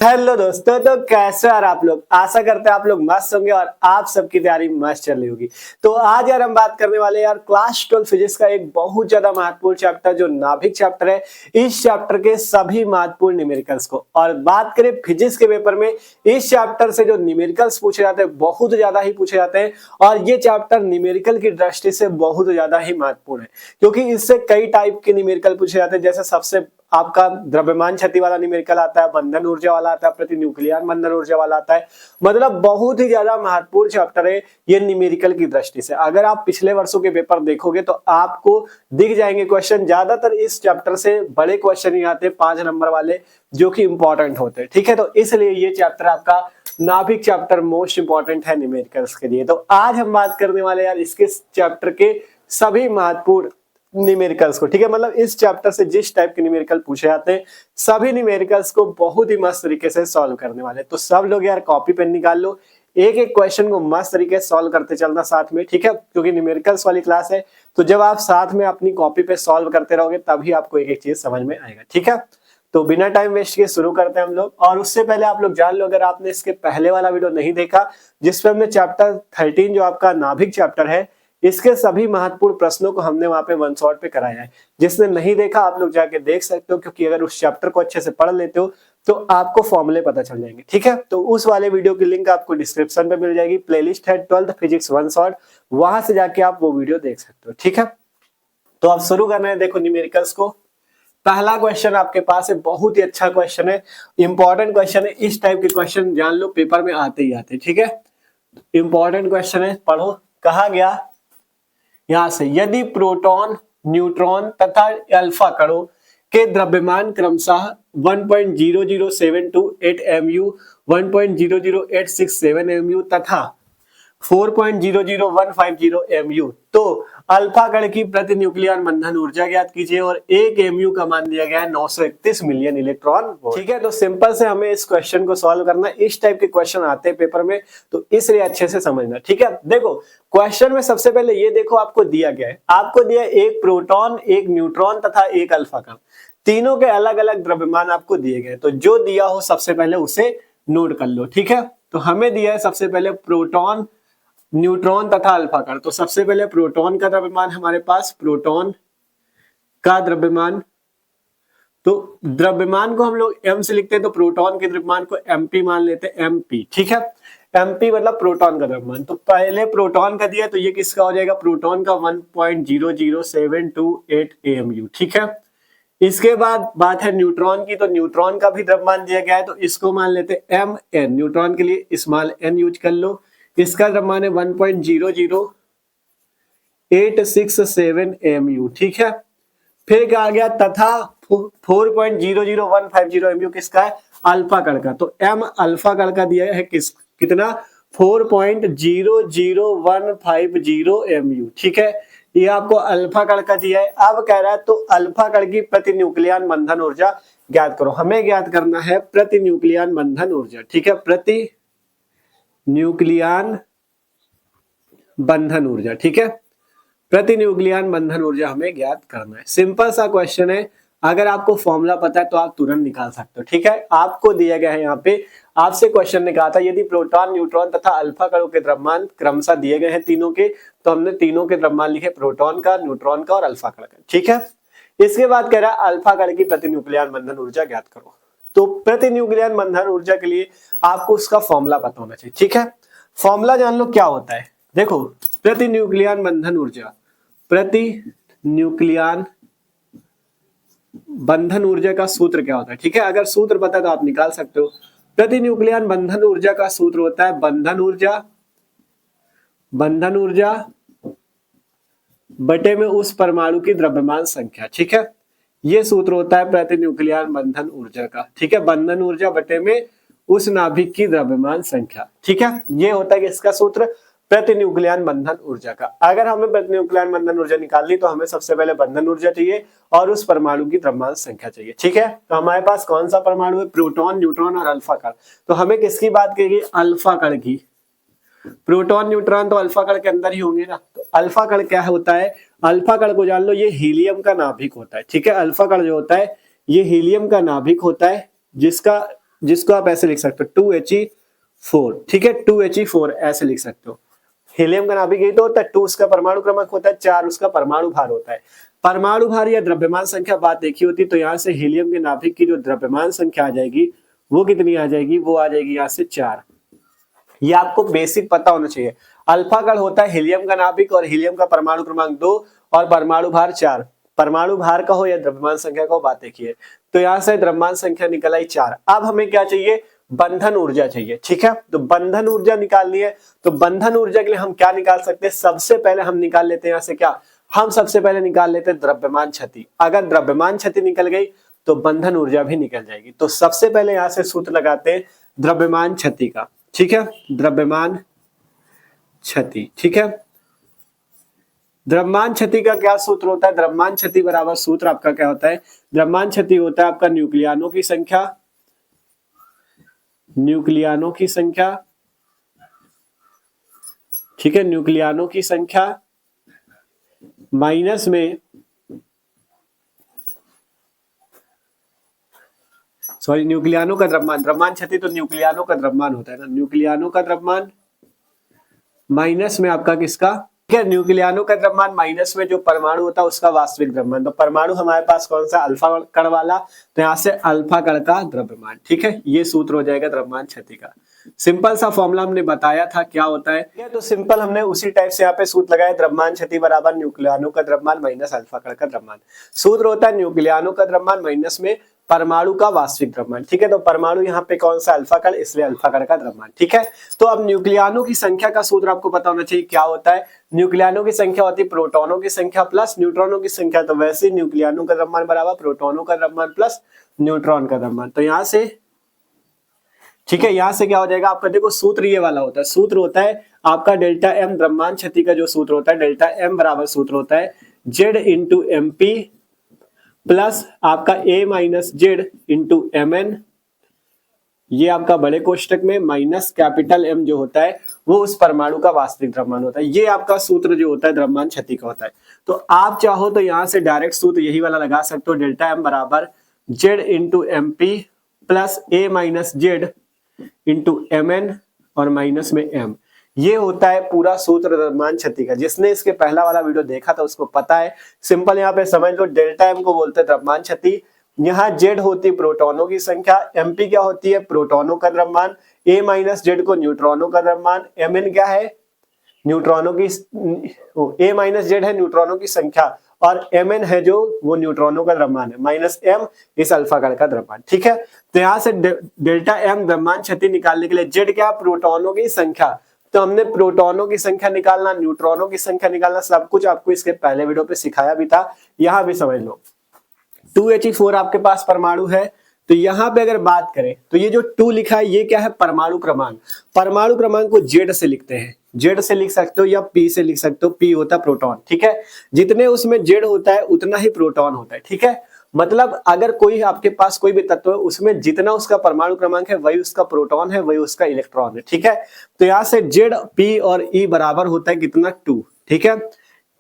Hello दोस्तों, तो कैसे यार आप लोग। आशा करते हैं आप लोग मस्त होंगे और आप सबकी तैयारी मस्त चल रही होगी। तो आज यार हम बात करने वाले यार क्लास 12 फिजिक्स का एक बहुत ज्यादा महत्वपूर्ण चैप्टर जो नाभिक चैप्टर है। इस चैप्टर के सभी महत्वपूर्ण न्यूमेरिकल्स को, और बात करें फिजिक्स के पेपर में इस चैप्टर से जो न्यूमेरिकल्स पूछे जाते हैं बहुत ज्यादा ही पूछे जाते हैं। और ये चैप्टर न्यूमेरिकल की दृष्टि से बहुत ज्यादा ही महत्वपूर्ण है, क्योंकि इससे कई टाइप के न्यूमेरिकल पूछे जाते हैं। जैसे सबसे आपका द्रव्यमान क्षति वाला न्यूमेरिकल आता है, बंधन ऊर्जा वाला आता है, प्रति न्यूक्लियर बंधन ऊर्जा वाला आता है। मतलब बहुत ही ज्यादा महत्वपूर्ण चैप्टर है ये न्यूमेरिकल की दृष्टि से। अगर आप पिछले वर्षों के पेपर देखोगे तो आपको दिख जाएंगे क्वेश्चन। ज्यादातर इस चैप्टर से बड़े क्वेश्चन ही आते हैं 5 नंबर वाले, जो कि इंपॉर्टेंट होते हैं। ठीक है, तो इसलिए ये चैप्टर आपका नाभिक चैप्टर मोस्ट इंपॉर्टेंट है न्यूमेरिकल्स के लिए। तो आज हम बात करने वाले यार इसके चैप्टर के सभी महत्वपूर्ण न्यूमेरिकल्स को। ठीक है, मतलब इस चैप्टर से जिस टाइप के न्यूमेरिकल पूछे जाते हैं सभी न्यूमेरिकल्स को बहुत ही मस्त तरीके से सॉल्व करने वाले। तो सब लोग यार कॉपी पेन निकाल लो, एक एक क्वेश्चन को मस्त तरीके से सॉल्व करते चलना साथ में। ठीक है, क्योंकि न्यूमेरिकल्स वाली क्लास है, तो जब आप साथ में अपनी कॉपी पे सॉल्व करते रहोगे तभी आपको एक एक चीज समझ में आएगा। ठीक है, तो बिना टाइम वेस्ट किए शुरू करते हैं हम लोग। और उससे पहले आप लोग जान लो, अगर आपने इसके पहले वाला वीडियो नहीं देखा जिसपे हमने चैप्टर 13 जो आपका नाभिक चैप्टर है इसके सभी महत्वपूर्ण प्रश्नों को हमने वहां पे वन शॉट पे कराया है। जिसने नहीं देखा आप लोग जाके देख सकते हो, क्योंकि अगर उस चैप्टर को अच्छे से पढ़ लेते हो तो आपको फॉर्मूले पता चल जाएंगे। ठीक है, तो उस वाले वीडियो की लिंक आपको डिस्क्रिप्शन पे मिल जाएगी। प्लेलिस्ट है 12th फिजिक्स वन शॉट, वहां से जाके आप वो वीडियो देख सकते हो। ठीक है, तो आप शुरू करना है। देखो न्यूमेरिकल्स को, पहला क्वेश्चन आपके पास है, बहुत ही अच्छा क्वेश्चन है, इंपॉर्टेंट क्वेश्चन है। इस टाइप के क्वेश्चन जान लो पेपर में आते ही आते। ठीक है, इंपॉर्टेंट क्वेश्चन है, पढ़ो। कहा गया यहां से, यदि प्रोटॉन, न्यूट्रॉन तथा अल्फा कणों के द्रव्यमान क्रमशः 1.00728 mu, 1.00867 mu तथा 4.00150 mu, तो अल्फा कण की प्रति न्यूक्लियर बंधन ऊर्जा ज्ञात कीजिए। और 1 mu का मान दिया गया है 931 मिलियन इलेक्ट्रॉन वोल्ट। ठीक है, तो सिंपल से हमें इस क्वेश्चन को सॉल्व करना है। इस टाइप के क्वेश्चन आते हैं पेपर में, तो इसलिए अच्छे से समझना। ठीक है, देखो क्वेश्चन में सबसे पहले ये देखो आपको दिया गया है, आपको दिया एक प्रोटॉन, एक न्यूट्रॉन तथा एक अल्फा कण, तीनों के अलग अलग द्रव्यमान आपको दिए गए। तो जो दिया हो सबसे पहले उसे नोट कर लो। ठीक है, तो हमें दिया है सबसे पहले प्रोटॉन, न्यूट्रॉन तथा अल्फा कण। तो सबसे पहले प्रोटॉन का द्रव्यमान हमारे पास, प्रोटॉन का द्रव्यमान, तो द्रव्यमान को हम लोग m से लिखते हैं, तो प्रोटॉन के द्रव्यमान को mp मान लेते हैं, mp। ठीक है, mp मतलब प्रोटॉन का द्रव्यमान। तो पहले प्रोटॉन का दिया, तो ये किसका हो जाएगा, प्रोटॉन का 1.00728 amu। ठीक है, इसके बाद बात है न्यूट्रॉन की, तो न्यूट्रॉन का भी द्रव्यमान दिया गया है, तो इसको मान लेते हैं mn। न्यूट्रॉन के लिए स्मॉल n यूज कर लो। इसका द्रव्यमान है 1.00867 mu। ठीक है, फिर क्या आ गया, तथा 4.00150 mu किसका है, अल्फा कण का। तो m अल्फा कण का दिया है कितना, 4.00150 mu। ठीक है, ये आपको अल्फा कण का दिया है। अब कह रहा है तो अल्फा कण की प्रति न्यूक्लियर बंधन ऊर्जा ज्ञात करो। हमें ज्ञात करना है प्रति न्यूक्लियर बंधन ऊर्जा। ठीक है, प्रति न्यूक्लियर बंधन ऊर्जा। ठीक है, प्रति न्यूक्लियर बंधन ऊर्जा हमें ज्ञात करना है। सिंपल सा क्वेश्चन है, अगर आपको फॉर्मूला पता है तो आप तुरंत निकाल सकते हो। ठीक है, आपको दिया गया है यहाँ पे, आपसे क्वेश्चन ने कहा था यदि प्रोटॉन, न्यूट्रॉन तथा अल्फा कणों के द्रव्यमान क्रमशः दिए गए हैं तीनों के, तो हमने तीनों के द्रव्यमान लिखे, प्रोटॉन का, न्यूट्रॉन का और अल्फा कण का। ठीक है, इसके बाद कह रहा है अल्फा कण की प्रति न्यूक्लियर बंधन ऊर्जा ज्ञात करो। तो प्रति न्यूक्लियर बंधन ऊर्जा के लिए आपको उसका फॉर्मूला पता होना चाहिए। ठीक है, फॉर्मूला जान लो क्या होता है। देखो प्रति न्यूक्लियर बंधन ऊर्जा, प्रति न्यूक्लियर बंधन ऊर्जा का सूत्र क्या होता है। ठीक है, अगर सूत्र पता है तो आप निकाल सकते हो। प्रति न्यूक्लियर बंधन ऊर्जा का सूत्र होता है बंधन ऊर्जा बटे में उस परमाणु की द्रव्यमान संख्या। ठीक है, ये सूत्र होता है प्रति न्यूक्लियर बंधन ऊर्जा का। ठीक है, बंधन ऊर्जा बटे में उस नाभिक की द्रव्यमान संख्या। ठीक है, ये होता है कि इसका सूत्र प्रति न्यूक्लियर बंधन ऊर्जा का। अगर हमें प्रति न्यूक्लियर बंधन ऊर्जा निकालनी तो हमें सबसे पहले बंधन ऊर्जा चाहिए और उस परमाणु की द्रव्यमान संख्या चाहिए। ठीक है, तो हमारे पास कौन सा परमाणु है, प्रोटॉन, न्यूट्रॉन और अल्फा कण। तो हमें किसकी बात करेगी, अल्फा कण की। प्रोटॉन, न्यूट्रॉन तो अल्फा कण के अंदर ही होंगे ना। तो अल्फा कण क्या होता है, अल्फा कण को जान लो, ये हीलियम का नाभिक होता है। ठीक है, अल्फा कण जो होता है ये हीलियम का नाभिक होता है, जिसका जिसको आप ऐसे लिख सकते हो 2He4, ठीक है, 2He4 ऐसे लिख सकते हो। हीलियम का नाभिक यही तो होता है, 2 उसका परमाणु क्रमांक होता है, 4 उसका परमाणु भार होता है। परमाणु भार या द्रव्यमान संख्या बात देखी होती तो यहाँ से हीलियम के नाभिक की जो द्रव्यमान संख्या आ जाएगी वो कितनी आ जाएगी, वो आ जाएगी यहाँ से 4। ये आपको बेसिक पता होना चाहिए। अल्फा कण होता है हीलियम का नाभिक और हीलियम का परमाणु क्रमांक 2 और परमाणु भार 4। परमाणु भार का हो या द्रव्यमान संख्या का हो बात देखिए। तो यहाँ से द्रव्यमान संख्या निकल आई 4। अब हमें क्या चाहिए, बंधन ऊर्जा चाहिए, ठीक है। तो बंधन ऊर्जा निकालनी है, तो बंधन ऊर्जा के लिए हम क्या निकाल सकते हैं, सबसे पहले हम निकाल लेते हैं यहाँ से क्या, हम सबसे पहले निकाल लेते हैं द्रव्यमान क्षति। अगर द्रव्यमान क्षति निकल गई तो बंधन ऊर्जा भी निकल जाएगी। तो सबसे पहले यहाँ से सूत्र लगाते हैं द्रव्यमान क्षति का, ठीक है, द्रव्यमान क्षति, ठीक है। द्रव्यमान क्षति का क्या सूत्र होता है, द्रव्यमान क्षति बराबर सूत्र आपका क्या होता है, द्रव्यमान क्षति होता है आपका न्यूक्लियनों की संख्या, न्यूक्लियनों की संख्या, ठीक है, न्यूक्लियनों की संख्या माइनस में, सॉरी, न्यूक्लियनों का द्रव्यमान, द्रव्यमान क्षति तो न्यूक्लियनों का द्रव्यमान होता है ना, न्यूक्लियनों का द्रव्यमान माइनस में आपका किसका, ठीक है, न्यूक्लियनों का द्रव्यमान माइनस में जो परमाणु होता है उसका वास्तविक द्रव्यमान। तो परमाणु हमारे पास कौन सा, अल्फा कण वाला, तो यहाँ से अल्फा कण का द्रव्यमान, ठीक है, ये सूत्र हो जाएगा द्रव्यमान क्षति का। सिंपल सा फॉर्मूला हमने बताया था क्या होता है, तो सिंपल हमने उसी टाइप से यहाँ पे सूत्र लगाया, द्रव्यमान क्षति बराबर न्यूक्लियनों का द्रव्यमान माइनस अल्फा कण का द्रव्यमान। सूत्र होता है न्यूक्लियनों का द्रव्यमान माइनस में परमाणु का वास्तविक द्रव्यमान, ठीक है। तो परमाणु यहाँ पे कौन सा, अल्फा कण, इसलिए अल्फा कण का द्रव्यमान, ठीक है। तो अब न्यूक्लियनों की संख्या का सूत्र आपको पता होना चाहिए क्या होता है, न्यूक्लियनों की संख्या होती है प्रोटॉनों की संख्या प्लस न्यूट्रॉनों की संख्या। तो वैसे न्यूक्लियनों का द्रव्यमान बराबर प्रोटॉनों का द्रव्यमान प्लस न्यूट्रॉन का द्रव्यमान। तो यहाँ से, ठीक है, यहां से क्या हो जाएगा आपका, देखो सूत्र ये वाला होता है, सूत्र होता है आपका डेल्टा एम, द्रव्यमान क्षति का जो सूत्र होता है डेल्टा एम बराबर सूत्र होता है Z into M P plus आपका A minus Z into M N, ये आपका बड़े कोष्टक में माइनस कैपिटल एम जो होता है वो उस परमाणु का वास्तविक द्रव्यमान होता है। ये आपका सूत्र जो होता है द्रव्यमान क्षति का होता है। तो आप चाहो तो यहां से डायरेक्ट सूत्र यही वाला लगा सकते हो, डेल्टा एम बराबर Z into M P plus A minus Z into M N और माइनस में एम। ये होता है पूरा सूत्र द्रव्यमान क्षति का। जिसने इसके पहला वाला वीडियो देखा था उसको पता है। सिंपल यहाँ पे समझ लो, डेल्टा एम को बोलते हैं द्रव्यमान क्षति, यहाँ जेड होती है प्रोटॉनों की संख्या, एमपी क्या होती है प्रोटॉनों का द्रव्यमान, ए माइनस जेड को न्यूट्रॉनों का द्रव्यमान, एम एन क्या है न्यूट्रॉनों की, ए माइनस जेड है न्यूट्रॉनों की संख्या और एम एन है जो वो न्यूट्रॉनों का द्रव्यमान है, माइनस एम इस अल्फा कण का द्रव्यमान, ठीक है। तो यहाँ से डेल्टा एम द्रव्यमान क्षति निकालने के लिए जेड क्या प्रोटॉनों की संख्या, तो हमने प्रोटॉनों की संख्या निकालना, न्यूट्रॉनों की संख्या निकालना, सब कुछ आपको इसके पहले वीडियो पे सिखाया भी था, यहाँ भी समझ लो। 2He4 आपके पास परमाणु है, तो यहां पे अगर बात करें तो ये जो 2 लिखा है ये क्या है परमाणु क्रमांक। परमाणु क्रमांक को जेड से लिखते हैं, जेड से लिख सकते हो या पी से लिख सकते हो, पी होता है प्रोटॉन, ठीक है। जितने उसमें जेड होता है उतना ही प्रोटॉन होता है, ठीक है। मतलब अगर कोई आपके पास कोई भी तत्व है उसमें जितना उसका परमाणु क्रमांक है वही उसका प्रोटॉन है, वही उसका इलेक्ट्रॉन है, ठीक है। तो यहाँ से जेड पी और ई बराबर होता है कितना 2, ठीक है।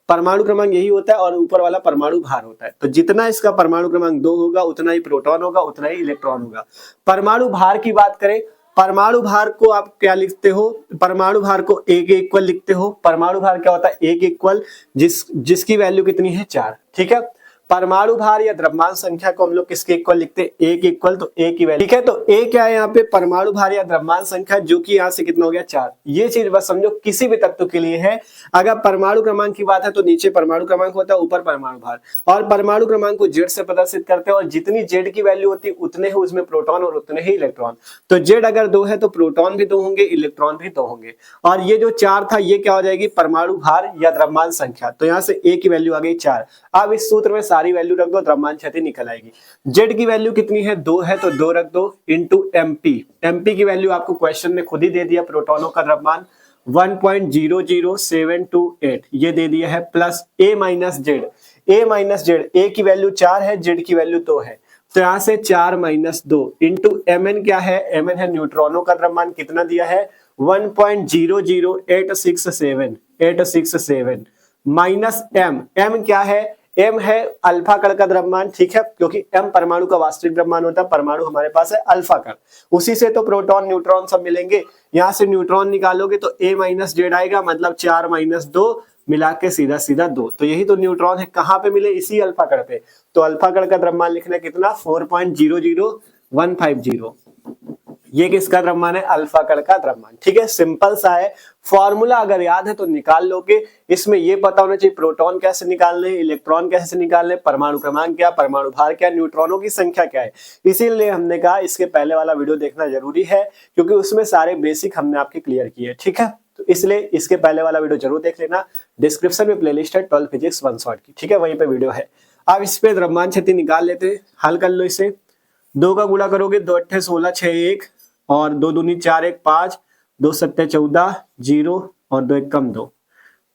परमाणु क्रमांक यही होता है और ऊपर वाला परमाणु भार होता है। तो जितना इसका परमाणु क्रमांक 2 होगा उतना ही प्रोटॉन होगा, उतना ही इलेक्ट्रॉन होगा। परमाणु भार की बात करें, परमाणु भार को आप क्या लिखते हो, परमाणु भार को ए के इक्वल लिखते हो। परमाणु भार क्या होता है ए के इक्वल, जिसकी वैल्यू कितनी है 4, ठीक है। परमाणु भार या द्रव्यमान संख्या को हम लोग किसके इक्वल लिखते हैं ए के इक्वल, तो ए की वैल्यू, ठीक है। तो ए क्या है यहाँ पे परमाणु भार या द्रव्यमान संख्या, जो कि यहाँ से कितना हो गया 4। ये चीज बस समझो किसी भी तत्व के लिए है। अगर परमाणु क्रमांक की बात है तो नीचे परमाणु क्रमांक होता है, ऊपर परमाणु भार, और परमाणु क्रमांक को जेड से प्रदर्शित करते हैं और जितनी जेड की वैल्यू होती है उतने ही उसमें प्रोटॉन और उतने ही इलेक्ट्रॉन। तो जेड अगर 2 है तो प्रोटॉन भी 2 होंगे, इलेक्ट्रॉन भी 2 होंगे। और ये जो 4 था ये क्या हो जाएगी परमाणु भार या द्रव्यमान संख्या। तो यहाँ से ए की वैल्यू आ गई 4। अब इस सूत्र में सारी वैल्यू रख दो, द्रव्यमान क्षति निकल आएगी। जेड की वैल्यू कितनी है 2 है तो 2 रख दो इंटू एमपी। एमपी की वैल्यू आपको क्वेश्चन में खुद ही दे दिया, प्रोटॉनों का द्रव्यमान 1.00728 ये दे दिया है, plus A minus Z. A minus Z, ए की वैल्यू 4 है, जेड की वैल्यू 2 है, तो यहां से 4 माइनस 2 इंटू एम एन क्या है, एम एन है न्यूट्रॉनों का द्रव्यमान, कितना दिया है 1.00867 माइनस एम, एम क्या है m है अल्फा कण का द्रव्यमान, ठीक है, क्योंकि m परमाणु का वास्तविक द्रव्यमान होता है, परमाणु हमारे पास है अल्फा कण, उसी से तो प्रोटॉन न्यूट्रॉन सब मिलेंगे। यहां से न्यूट्रॉन निकालोगे तो a माइनस जेड आएगा, मतलब 4 माइनस 2 मिला के सीधा सीधा 2, तो यही तो न्यूट्रॉन है, कहां पे मिले, इसी अल्फा कण पे। तो अल्फा कण का द्रव्यमान लिखना कितना 4.00150, ये किसका द्रव्यमान है, अल्फा कण का द्रव्यमान, ठीक है, सिंपल सा है। फॉर्मूला अगर याद है तो निकाल लोगे, इसमें ये पता होना चाहिए प्रोटॉन कैसे निकालने, इलेक्ट्रॉन कैसे निकालने, परमाणु क्रमांक क्या, परमाणु भार क्या, न्यूट्रॉनों की संख्या क्या है। इसीलिए हमने कहा इसके पहले वाला वीडियो देखना जरूरी है, क्योंकि उसमें सारे बेसिक हमने आपके क्लियर किए, ठीक है, तो इसलिए इसके पहले वाला वीडियो जरूर देख लेना। डिस्क्रिप्शन में प्लेलिस्ट है 12 फिजिक्स 1 शॉट की, ठीक है, वहीं पे वीडियो है। अब इस पे द्रव्यमान क्षति निकाल लेते हैं, हल कर लो इसे। 2 का गुणा करोगे 2 अट्ठे 16 6 1 और 2 दूनी 4 1 5 2 सत्ते 14 0 और 2 एक कम 2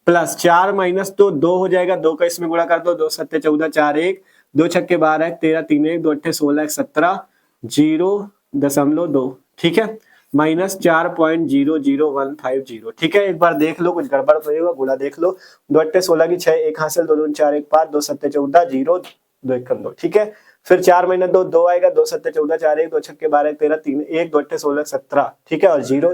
प्लस 4 माइनस 2 2 हो जाएगा, 2 का इसमें गुणा कर दो, 2 सत्ते 14 4 1 2 छक्के 12 13 3 1 2 अट्ठे 16 17 0.2, ठीक है, माइनस 4.00150, ठीक है। एक बार देख लो कुछ गड़बड़ तो होगा, गुणा देख लो, 2 अट्ठे 16 की 6 1 हासिल 2 दूनी 4 1 5 2 सत्ते 14 0 2 एक कम 2, ठीक है। फिर 4 माइनस 2 2 आएगा, 2 सत्ते 14 4 1 2 छक्के 12 13 3 1 2 अट्ठे 16 17, ठीक है, और 0,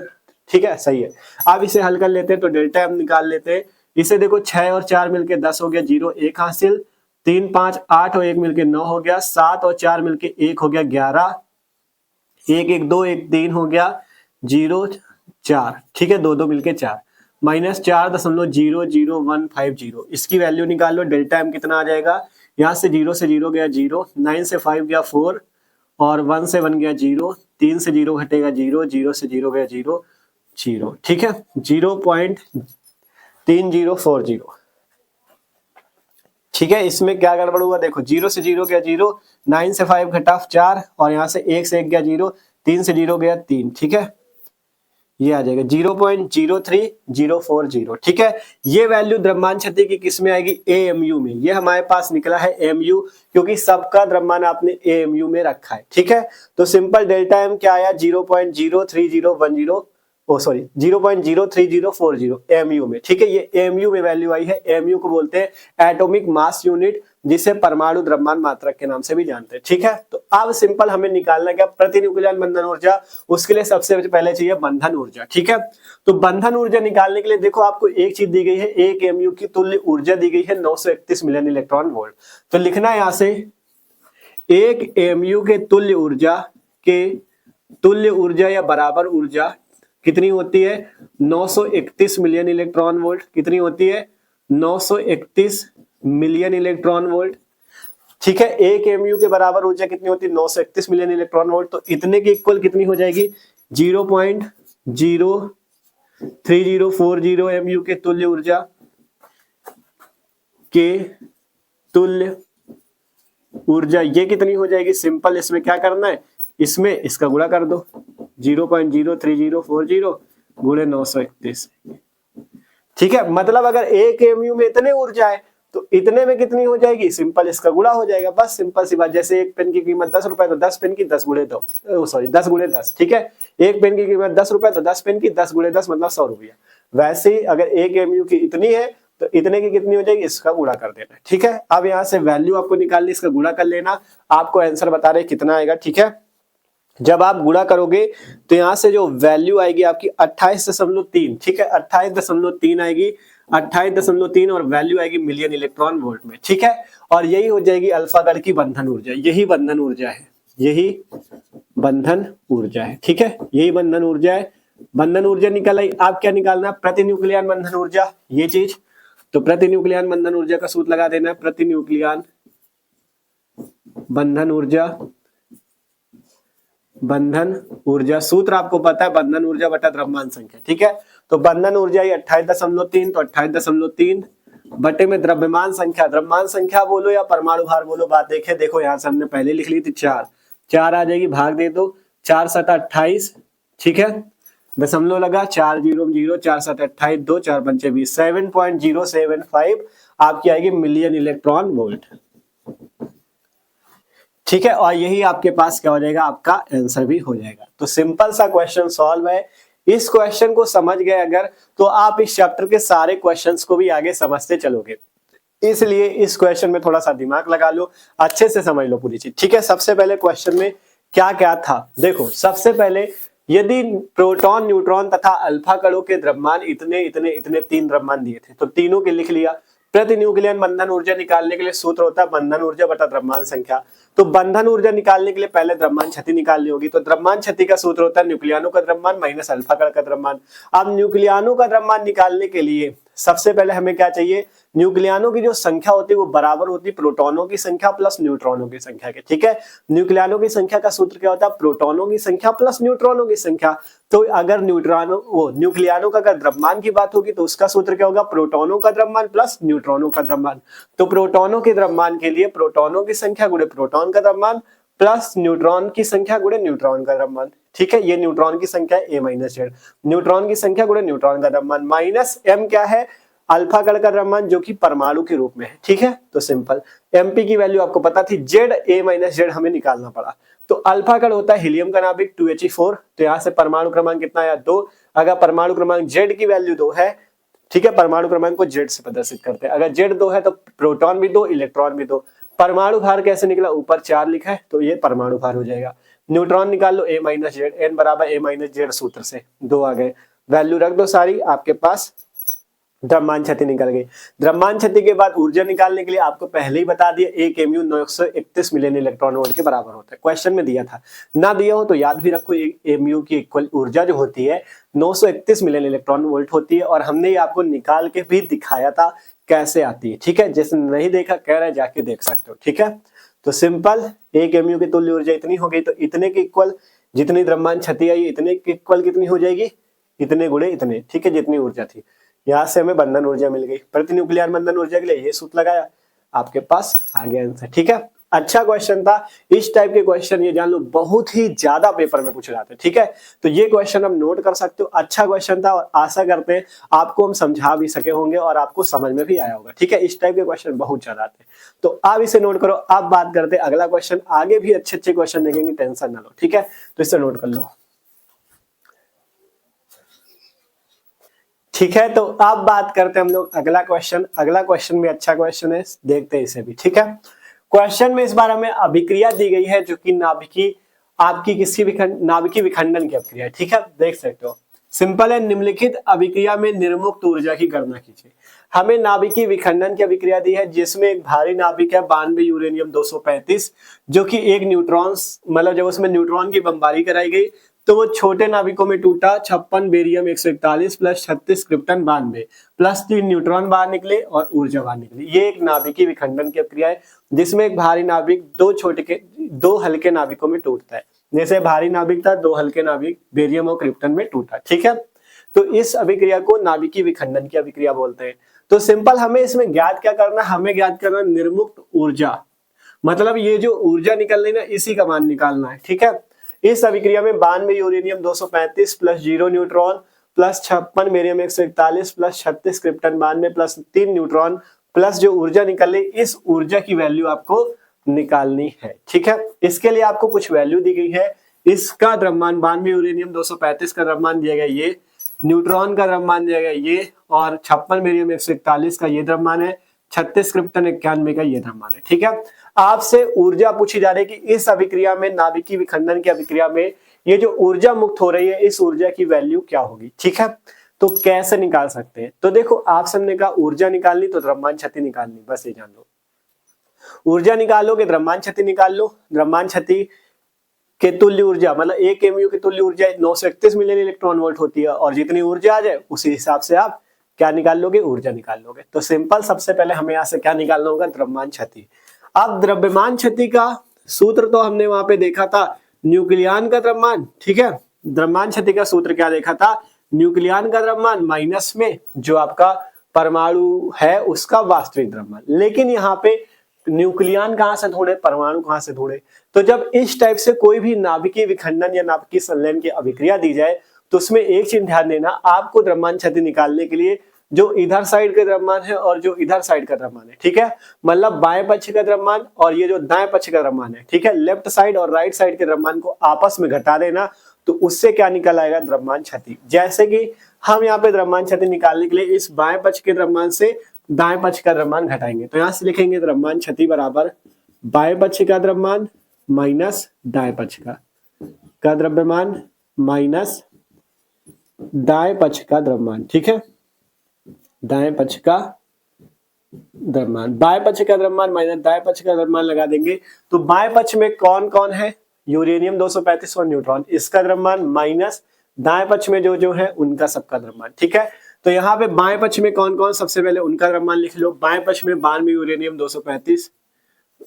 ठीक है, सही है। अब इसे हल कर लेते हैं, तो डेल्टा हम निकाल लेते हैं। इसे देखो 6 और 4 मिलके 10 हो गया, 0 1 हासिल, 3 5 8 और 1 मिलके 9 हो गया, 7 और 4 मिलके 1 हो गया 11, 1 1 2 1 3 हो गया 0 4, ठीक है, 2 2 मिलके 4, माइनस 4.00150, इसकी वैल्यू निकाल लो। डेल्टा एम कितना आ जाएगा, यहाँ से 0 से 0 गया 0, 9 से 5 गया 4 और 1 से 1 गया 0, 3 से 0 घटेगा 0, 0 से 0 गया 0 0, ठीक है, 0.3040, ठीक है। इसमें क्या गड़बड़ हुआ देखो, 0 से 0 गया 0, 9 से 5 घटा 4 और यहाँ से 1 से 1 गया 0, 3 से 0 गया 3, ठीक है, ये आ जाएगा 0.03040, ठीक है। ये वैल्यू द्रव्यमान क्षति की किस में आएगी, एएमयू में। ये हमारे पास निकला है एमयू, क्योंकि सबका द्रव्यमान आपने एएमयू में रखा है, ठीक है। तो सिंपल डेल्टा एम क्या आया 0.03010, ओ सॉरी 0.03040 एमयू में, ठीक है। ये एमयू में वैल्यू आई है। एमयू को बोलते हैं एटॉमिक मास यूनिट, जिसे परमाणु द्रव्यमान मात्रक के नाम से भी जानते हैं, ठीक है। तो अब सिंपल हमें निकालना क्या, प्रति न्यूक्लियन बंधन ऊर्जा। उसके लिए सबसे पहले चाहिए बंधन ऊर्जा, ठीक है। तो बंधन ऊर्जा निकालने के लिए देखो आपको एक चीज दी गई है, एक एमयू की तुल्य ऊर्जा दी गई है 931 मिलियन इलेक्ट्रॉन वोल्ट। तो लिखना है यहां से एक एमयू के तुल्य ऊर्जा या बराबर ऊर्जा कितनी होती है, 931 मिलियन इलेक्ट्रॉन वोल्ट। कितनी होती है, 931 मिलियन इलेक्ट्रॉन वोल्ट, ठीक है। एक एमयू के बराबर ऊर्जा कितनी होती है, 931 मिलियन इलेक्ट्रॉन वोल्ट। तो इतने की इक्वल कितनी हो जाएगी, 0.03040 एमयू के तुल्य ऊर्जा ये कितनी हो जाएगी। सिंपल इसमें क्या करना है, इसमें इसका गुणा कर दो, 0.03040 गुणे 931, ठीक है। मतलब अगर एक एमयू में इतने ऊर्जा है तो इतने में कितनी हो जाएगी, सिंपल इसका गुणा हो जाएगा, बस सिंपल सी बात। जैसे एक पेन की कीमत 10 रुपए तो 10 पेन की 10 गुणे 2, सॉरी 10 गुणे 10, ठीक है। एक पेन की कीमत 10 रुपए तो 10 पेन की 10 गुणे 10 मतलब 100 रुपया। वैसे ही अगर एक एमयू की इतनी है तो इतने की कितनी हो जाएगी, इसका गुणा कर देना, ठीक है। अब यहाँ से वैल्यू आपको निकालनी, इसका गुणा कर लेना, आपको आंसर बता रहे कितना आएगा, ठीक है। जब आप गुणा करोगे तो यहां से जो वैल्यू आएगी आपकी 28.3, ठीक है, 28.3 आएगी, 28.3 और वैल्यू आएगी मिलियन इलेक्ट्रॉन वोल्ट में, ठीक है। और यही हो जाएगी अल्फा कण की बंधन ऊर्जा। यही बंधन ऊर्जा है, यही बंधन ऊर्जा है, ठीक है, यही बंधन ऊर्जा है। बंधन ऊर्जा निकल आई। आप क्या निकालना, प्रति न्यूक्लियन बंधन ऊर्जा, ये चीज। तो प्रति न्यूक्लियन बंधन ऊर्जा का सूत्र लगा देना, प्रति न्यूक्लियन बंधन ऊर्जा सूत्र आपको पता है, बंधन ऊर्जा बटा द्रव्यमान संख्या, ठीक है। तो बंधन ऊर्जा ये 28.3, तो 28.3 बटे में द्रव्यमान संख्या बोलो या परमाणु भार बोलो, बात देखे। देखो यहाँ से हमने पहले लिख ली थी 4 आ जाएगी, भाग दे दो, 4 7 28, ठीक है, दशमलव लगा, 4 0 0 4 7 28 2 4 5 20, 7.075 आपकी आएगी मिलियन इलेक्ट्रॉन वोल्ट, ठीक है। और यही आपके पास क्या हो जाएगा, आपका आंसर भी हो जाएगा। तो सिंपल सा क्वेश्चन सॉल्व है। इस क्वेश्चन को समझ गए अगर, तो आप इस चैप्टर के सारे क्वेश्चंस को भी आगे समझते चलोगे। इसलिए इस क्वेश्चन में थोड़ा सा दिमाग लगा लो, अच्छे से समझ लो पूरी चीज। ठीक है, सबसे पहले क्वेश्चन में क्या क्या था देखो। सबसे पहले यदि प्रोटॉन, न्यूट्रॉन तथा अल्फा कणों के द्रव्यमान इतने इतने इतने 3 द्रव्यमान दिए थे, तो तीनों के लिख लिया। प्रति न्यूक्लियन बंधन ऊर्जा निकालने के लिए सूत्र होता है बंधन ऊर्जा बटा द्रव्यमान संख्या। तो बंधन ऊर्जा निकालने के लिए पहले द्रव्यमान क्षति निकालनी होगी। तो द्रव्यमान क्षति का सूत्र होता है न्यूक्लियानों का द्रव्यमान माइनस अल्फा कण का द्रव्यमान। अब न्यूक्लियानों का द्रव्यमान निकालने के लिए सबसे पहले हमें क्या चाहिए, न्यूक्लियानों की जो संख्या होती है वो बराबर होती है प्रोटॉनों की संख्या प्लस न्यूट्रॉनों की संख्या के। ठीक है, न्यूक्लियानों की संख्या का सूत्र क्या होता है, प्रोटॉनों की संख्या प्लस न्यूट्रॉनों की संख्या। तो अगर न्यूक्लियानों का अगर द्रव्यमान की बात होगी तो उसका सूत्र क्या होगा, प्रोटॉनों का द्रव्यमान प्लस न्यूट्रॉनों का द्रव्यमान। तो प्रोटॉनों के द्रव्यमान के लिए प्रोटॉनों की संख्या गुणे प्रोटॉन का द्रव्यमान प्लस न्यूट्रॉन की संख्या गुणे न्यूट्रॉन का द्रव्यमान। ठीक है, ये न्यूट्रॉन की संख्या है a माइनस जेड, न्यूट्रॉन की संख्या गुणे न्यूट्रॉन का द्रव्यमान माइनस m क्या है, अल्फा कण का द्रव्यमान जो कि परमाणु के रूप में है। ठीक है, तो सिंपल mp की वैल्यू आपको पता थी, जेड a माइनस जेड हमें निकालना पड़ा। तो अल्फा कण होता है हीलियम का नाभिक 2He4, तो यहां से परमाणु क्रमांक कितना आया 2। अगर परमाणु क्रमांक जेड की वैल्यू 2 है, ठीक है, परमाणु क्रमांक को जेड से प्रदर्शित करते हैं। अगर जेड 2 है तो प्रोटॉन भी 2, इलेक्ट्रॉन भी 2। परमाणु भार कैसे निकला, ऊपर 4 लिखा है तो ये परमाणु भार हो जाएगा। न्यूट्रॉन निकाल लो a माइनस जेड, n बराबर a माइनस जेड सूत्र से 2 आ गए। वैल्यू रख दो सारी, आपके पास द्रव्यमान क्षति निकल गई। द्रव्यमान क्षति के बाद ऊर्जा निकालने के लिए आपको पहले ही बता दिया 1 mu 931 मिलियन इलेक्ट्रॉन वोल्ट के बराबर होता है। क्वेश्चन में दिया था, ना दिया हो तो याद भी रखो, 1 mu की इक्वल ऊर्जा जो होती है 931 मिलियन इलेक्ट्रॉन वोल्ट होती है। और हमने ये आपको निकाल के भी दिखाया था कैसे आती है। ठीक है, जिसने नहीं देखा कह रहा है जाके देख सकते हो। ठीक है, तो सिंपल 1 mu की तुल्य ऊर्जा इतनी हो गई, तो इतने की इक्वल जितनी द्रव्यमान क्षति आई इतने की इक्वल कितनी हो जाएगी, इतने गुणे इतने। ठीक है, जितनी ऊर्जा थी, यहां से हमें बंधन ऊर्जा मिल गई। प्रति न्यूक्लियर बंधन ऊर्जा के लिए ये सूत्र लगाया, आपके पास आ गया आंसर। ठीक है, अच्छा क्वेश्चन था। इस टाइप के क्वेश्चन ये जान लो बहुत ही ज्यादा पेपर में पूछ जाते हैं। ठीक है, तो ये क्वेश्चन आप नोट कर सकते हो। अच्छा क्वेश्चन था और आशा करते हैं आपको हम समझा भी सके होंगे और आपको समझ में भी आया होगा। ठीक है, इस टाइप के क्वेश्चन बहुत ज्यादा आते हैं, तो आप इसे नोट करो। आप बात करते हैं अगला क्वेश्चन, आगे भी अच्छे अच्छे क्वेश्चन देखेंगे, टेंशन ना लो। ठीक है, तो इसे नोट कर लो। ठीक है, तो अब बात करते हैं हम लोग अगला क्वेश्चन। अगला क्वेश्चन भी अच्छा क्वेश्चन है, देखते हैं इसे भी। ठीक है, क्वेश्चन में इस बार हमें अभिक्रिया दी गई है जो कि नाभिकी आपकी किसी भी नाभिकीय विखंडन की अभिक्रिया है। ठीक है, देख सकते हो, सिंपल है। निम्नलिखित अभिक्रिया में निर्मुक्त ऊर्जा की गणना कीजिए। हमें नाभिकीय विखंडन की अभिक्रिया दी है जिसमें एक भारी नाभिक है 92 यूरेनियम 235, जो कि एक न्यूट्रॉन, मतलब जब उसमें न्यूट्रॉन की बमबारी कराई गई तो वो छोटे नाभिकों में टूटा। 56 barium 141 plus 36 krypton 92 plus 3 neutron बाहर निकले और ऊर्जा बाहर निकली। ये एक नाभिकीय विखंडन की प्रक्रिया है जिसमें एक भारी नाभिक दो हल्के नाभिकों में टूटता है। जैसे भारी नाभिक था, 2 हल्के नाभिक बेरियम और क्रिप्टन में टूटा। ठीक है, तो इस अभिक्रिया को नाभिकीय विखंडन की अभिक्रिया बोलते हैं। तो सिंपल हमें इसमें ज्ञात क्या करना, हमें ज्ञात करना निर्मुक्त ऊर्जा, मतलब ये जो ऊर्जा निकल रही ना इसी का मान निकालना है। ठीक है, इस अभिक्रिया में 92 uranium 235 plus 0 neutron plus 56 barium 141 plus 36 krypton 92 plus 3 neutron plus जो ऊर्जा निकल रही, इस ऊर्जा की वैल्यू आपको निकालनी है। ठीक है, इसके लिए आपको कुछ वैल्यू दी गई है। इसका द्रव्यमान 92 यूरेनियम 235 का द्रव्यमान दिया गया ये, न्यूट्रॉन का द्रव्यमान दिया गया ये, और 56 बेरियम 141 का ये द्रव्यमान है, 36 क्रिप्टन 91 का ये द्रव्यमान है। ठीक है, आपसे ऊर्जा पूछी जा रही है कि इस अभिक्रिया में, नाभिकीय विखंडन की अभिक्रिया में ये जो ऊर्जा मुक्त हो रही है इस ऊर्जा की वैल्यू क्या होगी। ठीक है, तो कैसे निकाल सकते हैं, तो देखो आप सबने कहा ऊर्जा निकालनी तो द्रव्यमान क्षति निकालनी, बस ये जान लो। ऊर्जा निकालोगे द्रव्यमान क्षति निकाल लो। द्रव्यमान क्षति के तुल्य ऊर्जा मतलब 1 mu की तुल्य ऊर्जा 931 मिलियन इलेक्ट्रॉन वोल्ट होती है, और जितनी ऊर्जा आ जाए उसी हिसाब से आप क्या निकाल लोगे, ऊर्जा निकाल लोगे। तो सिंपल सबसे पहले हमें यहां से क्या निकालना होगा, द्रव्यमान क्षति। अब द्रव्यमान क्षति का सूत्र तो हमने वहां पे देखा था न्यूक्लियन का द्रव्यमान। ठीक है, द्रव्यमान क्षति का सूत्र क्या देखा था, न्यूक्लियन का द्रव्यमान माइनस में जो आपका परमाणु है उसका वास्तविक द्रव्यमान। लेकिन यहाँ पे न्यूक्लियन कहां से ढूंढे, परमाणु कहां से ढूंढे। तो जब इस टाइप से कोई भी नाभिकीय विखंडन या नाभिकीय संलयन की अभिक्रिया दी जाए तो उसमें एक चीज ध्यान देना, आपको द्रव्यमान क्षति निकालने के लिए जो इधर साइड का द्रव्यमान है और जो इधर साइड का द्रव्यमान है, ठीक है, मतलब बाएं पक्ष का द्रव्यमान और ये जो दाएं पक्ष का द्रव्यमान है, ठीक है, लेफ्ट साइड और राइट साइड के द्रव्यमान को आपस में घटा देना, तो उससे क्या निकल आएगा, द्रव्यमान क्षति। जैसे कि हम यहाँ पे द्रव्यमान क्षति निकालने के लिए इस बाएं पक्ष के द्रव्यमान से दाएं पक्ष का द्रव्यमान घटाएंगे। तो यहां से लिखेंगे द्रव्यमान क्षति बराबर बाएं पक्ष का द्रव्यमान माइनस दाएं पक्ष का द्रव्यमान माइनस दाएं पक्ष का द्रव्यमान। ठीक है, दाएं पक्ष का द्रव्यमान, बाएं पक्ष का द्रव्यमान माइनस दाएं पक्ष का द्रव्यमान लगा देंगे। तो बाएं पक्ष में कौन कौन है, यूरेनियम 235 और न्यूट्रॉन, इसका द्रव्यमान माइनस दाएं पक्ष में जो है उनका सबका द्रव्यमान। ठीक है, तो यहाँ पे बाएं पक्ष में कौन कौन, सबसे पहले उनका द्रव्यमान लिख लो। बाएं पक्ष में 92 यूरेनियम 235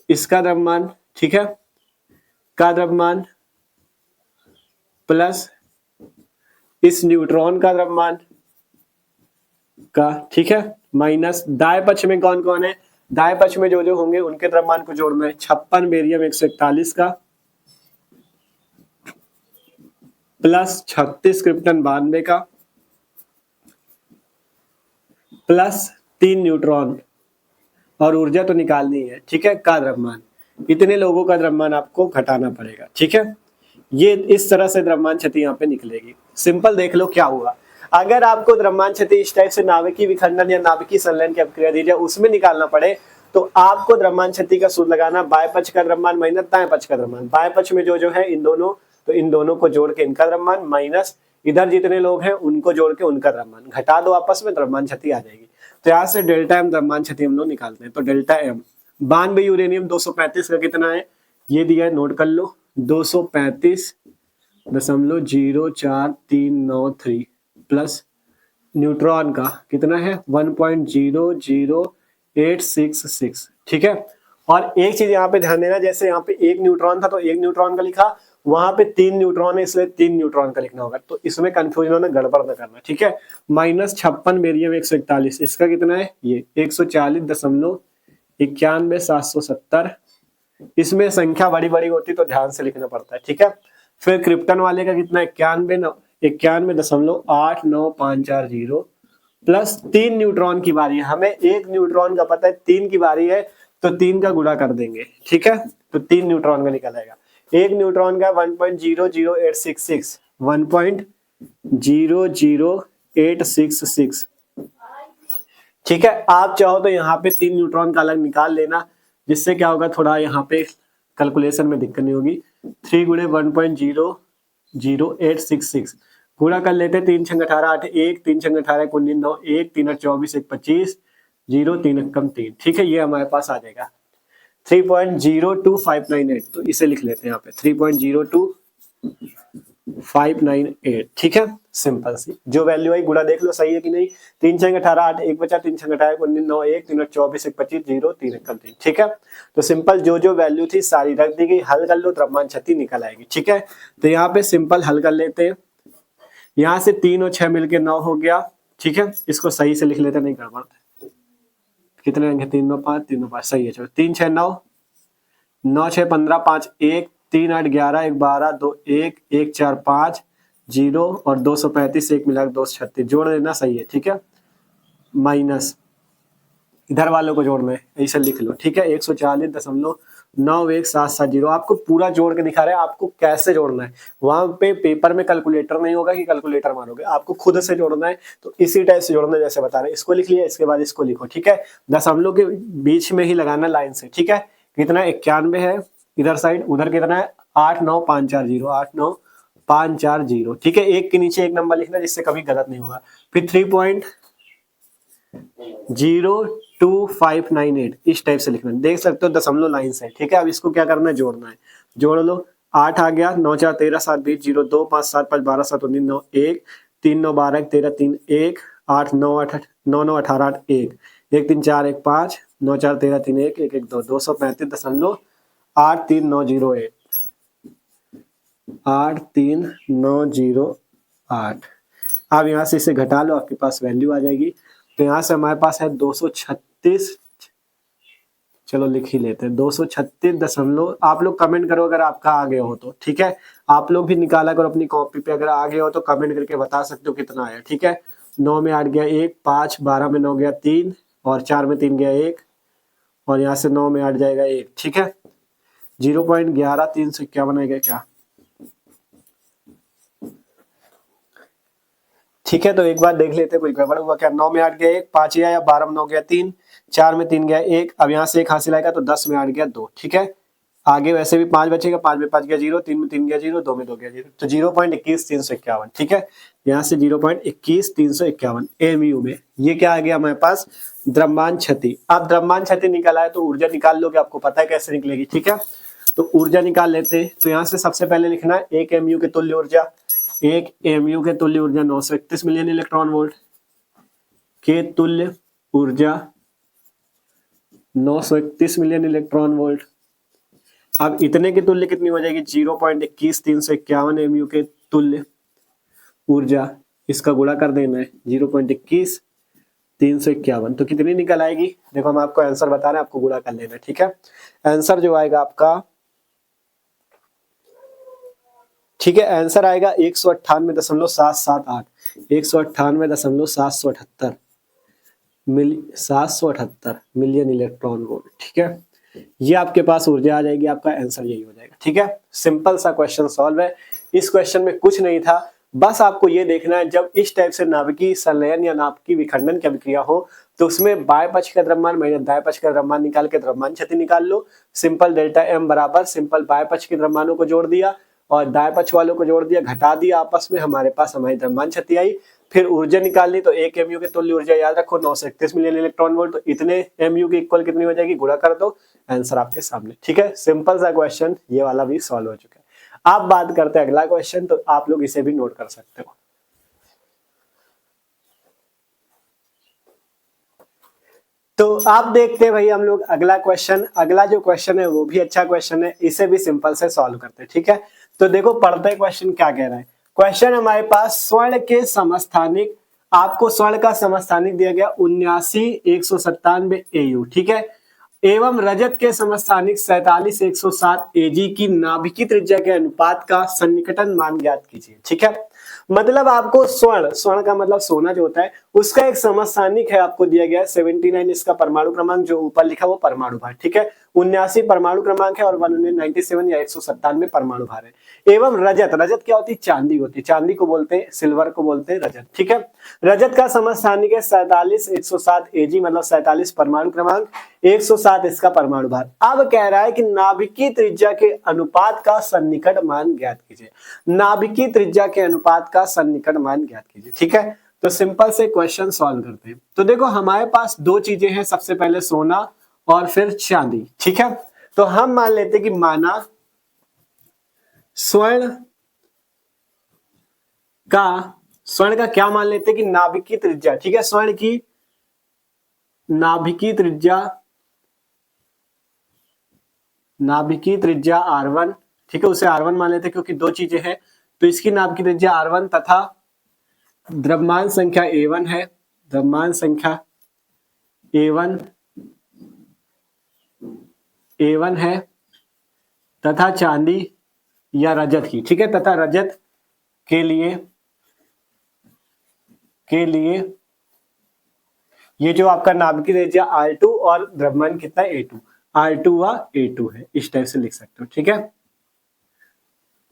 इसका द्रव्यमान, ठीक है, का द्रव्यमान प्लस इस न्यूट्रॉन का द्रव्यमान का, ठीक है, माइनस दाएं पक्ष में कौन कौन है, दाएं पक्ष में जो होंगे उनके द्रव्यमान को जोड़ना है। 56 बेरियम 141 का प्लस 36 क्रिप्टन 92 का प्लस 3 न्यूट्रॉन और ऊर्जा तो निकालनी है, ठीक है, का द्रव्यमान। इतने लोगों का द्रव्यमान आपको घटाना पड़ेगा। ठीक है, ये इस तरह से द्रव्यमान क्षति यहाँ पे निकलेगी। सिंपल देख लो क्या हुआ। अगर आपको द्रव्यमान क्षति इस टाइप से नाभिकीय विखंडन या नाभिकीय संलयन की अपक्रिया दी जाए उसमें निकालना पड़े तो आपको द्रव्यमान क्षति का सूत्र लगाना, बाएं पक्ष का द्रव्यमान माइनस दाएं पक्ष का द्रव्यमान। बाएं पक्ष में जो है इन दोनों, तो इन दोनों को जोड़ के इनका द्रव्यमान माइनस इधर जितने लोग हैं उनको जोड़ के उनका द्रव्यमान, घटा दो आपस में, द्रव्यमान क्षति आ जाएगी। तो यहाँ से डेल्टा एम द्रव्यमान क्षति हम लोग निकालते हैं। तो डेल्टा एम 92 यूरेनियम 235 का कितना है, ये दिया है, नोट कर लो, 235.04393 प्लस न्यूट्रॉन का कितना है 1.00866। ठीक है, और एक चीज यहाँ पे ध्यान देना, जैसे यहाँ पे एक न्यूट्रॉन था तो एक न्यूट्रॉन का लिखा, वहां पे 3 न्यूट्रॉन है इसलिए 3 न्यूट्रॉन का लिखना होगा, तो इसमें कंफ्यूजन होना, गड़बड़ न करना। ठीक है, माइनस 56 बेरियम 141 इसका कितना है, ये 140.91,770। इसमें संख्या बड़ी बड़ी होती तो ध्यान से लिखना पड़ता है। ठीक है, फिर क्रिप्टन वाले का कितना है 91.89540 प्लस 3 न्यूट्रॉन की बारी है, हमें एक न्यूट्रॉन का पता है, 3 की बारी है तो 3 का गुणा कर देंगे। ठीक है, तो 3 न्यूट्रॉन का निकल आएगा। एक न्यूट्रॉन का 1.00866 1.00866। ठीक है, आप चाहो तो यहाँ पे 3 न्यूट्रॉन का अलग निकाल लेना, जिससे क्या होगा, थोड़ा यहाँ पे कैलकुलेशन में दिक्कत नहीं होगी। 3 गुणे 1.00866 गुणा कर लेते, 3 छंग 18 8 1 3 छंग 18 19 9 1 3 8 24 1 25 0 3 कम 3। ठीक है, ये हमारे पास आ जाएगा 3.02598। तो इसे लिख लेते हैं यहाँ पे 3.02598। ठीक है, सिंपल सी जो वैल्यू आई गुणा देख लो सही है कि नहीं। 3 छंग 18 8 1 बचा, 3 छंग 18 19 9 1 3 8 24 1 25 0 3 कम 3। ठीक है, तो सिंपल जो वैल्यू थी सारी रख दी गई, हल कर लो, द्रव्यमान क्षति निकल आएगी। ठीक है, तो यहाँ पे सिंपल हल कर लेते हैं। यहाँ से 3 और 6 मिलके 9 हो गया। ठीक है, इसको सही से लिख लेते, नहीं गड़बड़। कितने अंक है, 3 9 5 3 9 5 सही है। चलो 3 6 9 9 6 15 5 1 3 8 11 1 12 2 1 1 4 5 0 और 235 1 मिला 236 जोड़ देना, सही है। ठीक है, माइनस इधर वालों को जोड़ना है, ऐसे लिख लो। ठीक है, 140.91770 आपको पूरा जोड़ के दिखा रहे हैं, आपको कैसे जोड़ना है। वहां पे पेपर में कैलकुलेटर नहीं होगा कि कैलकुलेटर मारोगे, आपको खुद से जोड़ना है। तो इसी टाइप से जोड़ना, जैसे बता रहे हैं, इसको लिख लिया, इसके बाद इसको लिखो। ठीक है, दशमलव के बीच में ही लगाना लाइन से। ठीक है, कितना 91 है इधर साइड, उधर कितना है 89540 89540। ठीक है, एक के नीचे एक नंबर लिखना जिससे कभी गलत नहीं होगा। फिर 3.02598 इस टाइप से लिखना, देख सकते हो दशमलव लाइन से। ठीक है, अब इसको क्या करना है, जोड़ना है। जोड़ लो, 8 आ गया, 9 4 13 7 20 0 2 5 7 5 12 7 19 9 1 3 9 12 1 13 3 1 8 9 8 9 9 18 8 1 1 3 4 1 5 9 4 13 3 1 1 1 2 235.83908 83908। अब यहाँ से इसे घटा लो, आपके पास वैल्यू आ जाएगी। तो यहाँ से हमारे पास है 236, चलो लिख ही लेते हैं 236 दशमलव। आप लोग कमेंट करो अगर आपका आ गया हो तो। ठीक है, आप लोग भी निकाला करो अपनी कॉपी पे, अगर आ गया हो तो कमेंट करके बता सकते हो कितना आया। ठीक है, 9 में 8 गया 1, 5 12 में 9 गया 3 और 4 में 3 गया 1 और यहाँ से 9 में 8 जाएगा 1। ठीक है, 0.11351 आएगा क्या, ठीक है, तो एक बार देख लेते हैं कुछ गड़बड़ हुआ क्या। 9 में 8 गया 1, 5 आया, 12 में 9 गया 3, 4 में 3 गया 1, अब यहाँ से 1 हासिल आएगा तो 10 में 8 गया 2। ठीक है, आगे वैसे भी 5 बचेगा, 5 में 5 गया 0, 3 में 3 गया 0, 2 में 2 गया 0, तो 0.21351। ठीक है, यहाँ से 0.21351 एमयू में ये क्या आ गया हमारे पास, द्रव्यमान क्षति। अब द्रव्यमान क्षति निकल आए तो ऊर्जा निकाल लोगे, आपको पता है कैसे निकलेगी। ठीक है, तो ऊर्जा निकाल लेते हैं। तो यहाँ से सबसे पहले लिखना है 1 एमयू के तुल्य ऊर्जा, 1 एमयू के तुल्य ऊर्जा 931 मिलियन इलेक्ट्रॉन वोल्ट के तुल्य ऊर्जा 931 मिलियन इलेक्ट्रॉन वोल्ट। अब इतने के तुल्य कितनी हो जाएगी, 0.21351 एमयू के तुल्य ऊर्जा, इसका गुणा कर देना है 0.21351, तो कितनी निकल आएगी। देखो हम आपको आंसर बता रहे हैं, आपको गुणा कर लेना है। ठीक है, आंसर जो आएगा आपका, ठीक है, आंसर आएगा 198.778, 198.778 मिलियन इलेक्ट्रॉन वोल्ट। ठीक है, ये आपके पास ऊर्जा आ जाएगी, आपका आंसर यही हो जाएगा। ठीक है, सिंपल सा क्वेश्चन सॉल्व है। इस क्वेश्चन में कुछ नहीं था, बस आपको ये देखना है जब इस टाइप से नाभिकीय संलयन या नाभिकीय विखंडन की अभिक्रिया हो तो उसमें बाएं पक्ष का द्रव्यमान माइनस दाएं पक्ष का द्रव्यमान निकाल के द्रव्यमान क्षति निकाल लो। सिंपल डेल्टा एम बराबर सिंपल बाएं पक्ष के द्रव्यमानों को जोड़ दिया और दाएं पक्ष वालों को जोड़ दिया, घटा दिया आपस में, हमारे पास हमारी द्रव्यमान क्षति आई। फिर ऊर्जा निकालनी, तो 1 एमयू के तुल्य ऊर्जा याद रखो 931 मिलियन इलेक्ट्रॉन वोल्ट, तो इतने एमयू के इक्वल कितनी हो जाएगी, गुणा कर दो, आंसर आपके सामने। ठीक है, सिंपल सा क्वेश्चन, ये वाला भी सॉल्व हो चुका है। आप बात करते हैं अगला क्वेश्चन, तो आप लोग इसे भी नोट कर सकते हो। तो आप देखते हैं भाई हम लोग अगला क्वेश्चन, अगला जो क्वेश्चन है वो भी अच्छा क्वेश्चन है, इसे भी सिंपल से सॉल्व करते हैं। ठीक है, तो देखो पढ़ते हैं क्वेश्चन क्या कह रहा है। क्वेश्चन हमारे पास स्वर्ण के समस्थानिक, आपको स्वर्ण का समस्थानिक दिया गया 79,197 एयू। ठीक है, एवं रजत के समस्थानिक 47,107 एजी की नाभिकीय त्रिज्या के अनुपात का सन्निकटन मान ज्ञात कीजिए। ठीक है, मतलब आपको स्वर्ण, स्वर्ण का मतलब सोना जो होता है, उसका एक समस्थानिक है आपको दिया गया है 79, इसका परमाणु क्रमांक जो ऊपर लिखा वो परमाणु भार। ठीक है, 79 परमाणु क्रमांक है और 197 या 197 परमाणु भार है। एवं रजत, रजत क्या होती है, चांदी होती है, चांदी को बोलते हैं, सिल्वर को बोलते हैं रजत। ठीक है, रजत का समस्थानिक है 47,107 एजी, मतलब 47 परमाणु क्रमांक, 107 इसका परमाणु भार। अब कह रहा है कि नाभिकीय त्रिज्या के अनुपात का सन्निकट मान ज्ञात कीजिए, नाभिकीय त्रिज्या के अनुपात का सन्निकट मान ज्ञात कीजिए। ठीक है, तो सिंपल से क्वेश्चन सॉल्व करते हैं। तो देखो हमारे पास दो चीजें हैं, सबसे पहले सोना और फिर चांदी। ठीक है, तो हम मान लेते हैं कि माना स्वर्ण का क्या मान लेते हैं कि नाभिकीय त्रिज्या। ठीक है, स्वर्ण की नाभिकीय त्रिज्या R1। ठीक है, उसे R1 मान लेते हैं क्योंकि दो चीजें हैं, तो इसकी नाभिकीय त्रिज्या R1 तथा द्रव्यमान संख्या A1 है, द्रव्यमान संख्या A1 है तथा चांदी या रजत की। ठीक है, तथा रजत के लिए ये जो आपका नाभिकीय त्रिज्या R2 और द्रव्यमान कितना A2, R2 व A2 है, इस टाइप से लिख सकते हो। ठीक है,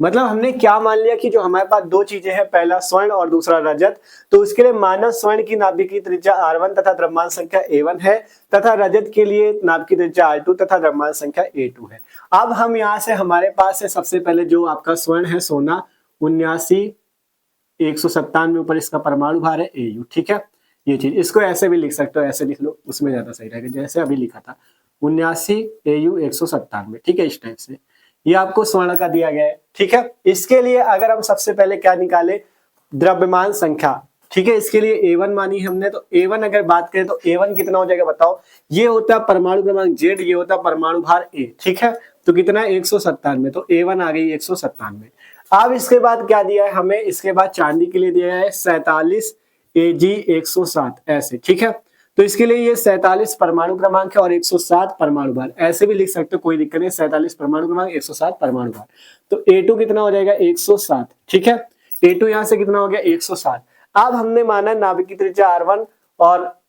मतलब हमने क्या मान लिया कि जो हमारे पास दो चीजें हैं, पहला स्वर्ण और दूसरा रजत, तो उसके लिए माना स्वर्ण की नाभिकीय त्रिज्या R1 तथा द्रव्यमान संख्या A1 है तथा रजत के लिए नाभिकीय त्रिज्या R2 तथा द्रव्यमान संख्या A2 है। अब हम यहाँ से हमारे पास है सबसे पहले जो आपका स्वर्ण है सोना 79,197 ऊपर इसका परमाणु भार है AU। ठीक है, ये चीज इसको ऐसे भी लिख सकते हो, ऐसे लिख लो, उसमें ज्यादा सही रहेगा, जैसे अभी लिखा था 79 AU 197। ठीक है, इस टाइप से ये आपको स्वर्ण का दिया गया है। ठीक है, इसके लिए अगर हम सबसे पहले क्या निकाले, द्रव्यमान संख्या। ठीक है, इसके लिए A1 मानी हमने, तो A1 अगर बात करें तो A1 कितना हो जाएगा बताओ, ये होता है परमाणु क्रमांक Z, ये होता है परमाणु भार A। ठीक है, तो कितना है 197, तो A1 आ गई 197। अब इसके बाद क्या दिया है हमें, इसके बाद चांदी के लिए दिया है 47 AG 107 ऐसे। ठीक है, तो इसके लिए ये 47 परमाणु क्रमांक है और 107 परमाणु भार, ऐसे भी लिख सकते हो, कोई दिक्कत नहीं, 47 परमाणु क्रमांक 107 परमाणु भार, तो A2 कितना हो जाएगा 107। ठीक है, A2 यहां से कितना हो गया 107। अब हमने माना नाभिकीय त्रिज्या R1 और